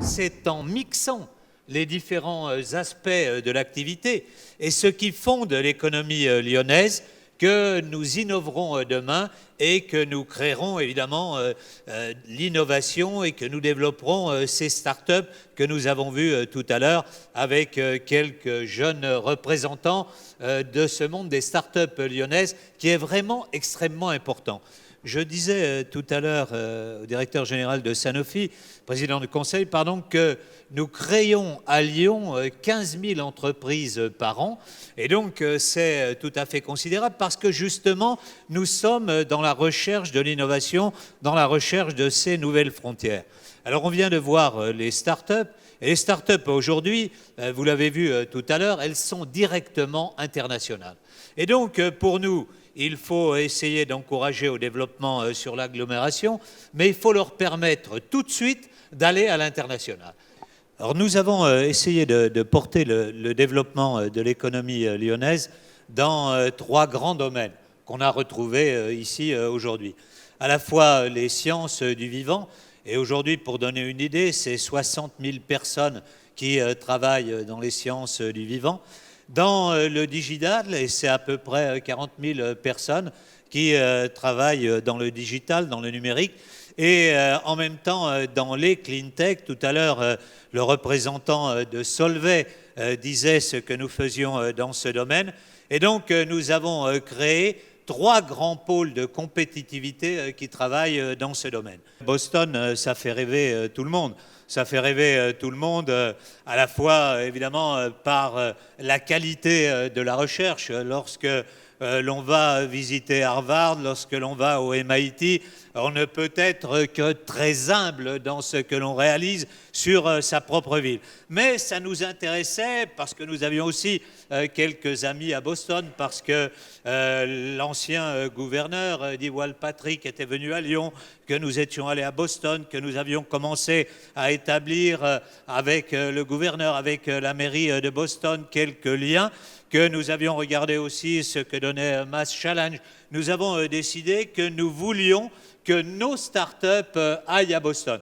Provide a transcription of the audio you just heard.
c'est en mixant les différents aspects de l'activité et ce qui fonde l'économie lyonnaise que nous innoverons demain et que nous créerons évidemment l'innovation et que nous développerons ces startups que nous avons vues tout à l'heure avec quelques jeunes représentants de ce monde des startups lyonnaises qui est vraiment extrêmement important. Je disais tout à l'heure au directeur général de Sanofi, président du conseil, pardon, que nous créons à Lyon 15 000 entreprises par an. Et donc, c'est tout à fait considérable parce que justement, nous sommes dans la recherche de l'innovation, dans la recherche de ces nouvelles frontières. Alors, on vient de voir les startups. Et les startups, aujourd'hui, vous l'avez vu tout à l'heure, elles sont directement internationales. Et donc, pour nous, il faut essayer d'encourager au développement sur l'agglomération, mais il faut leur permettre tout de suite d'aller à l'international. Alors nous avons essayé de porter le développement de l'économie lyonnaise dans 3 grands domaines qu'on a retrouvés ici aujourd'hui. À la fois les sciences du vivant, et aujourd'hui, pour donner une idée, c'est 60 000 personnes qui travaillent dans les sciences du vivant. Dans le digital, et c'est à peu près 40 000 personnes qui travaillent dans le digital, dans le numérique, et en même temps dans les clean tech. Tout à l'heure, le représentant de Solvay disait ce que nous faisions dans ce domaine. Et donc, nous avons créé 3 grands pôles de compétitivité qui travaillent dans ce domaine. Boston, ça fait rêver tout le monde. Ça fait rêver tout le monde, à la fois évidemment par la qualité de la recherche. Lorsque l'on va visiter Harvard, lorsque l'on va au MIT, on ne peut être que très humble dans ce que l'on réalise sur sa propre ville. Mais ça nous intéressait parce que nous avions aussi quelques amis à Boston, parce que l'ancien gouverneur Dewald Patrick était venu à Lyon, que nous étions allés à Boston, que nous avions commencé à établir avec le gouverneur, avec la mairie de Boston, quelques liens, que nous avions regardé aussi ce que donnait Mass Challenge. Nous avons décidé que nous voulions que nos startups aillent à Boston.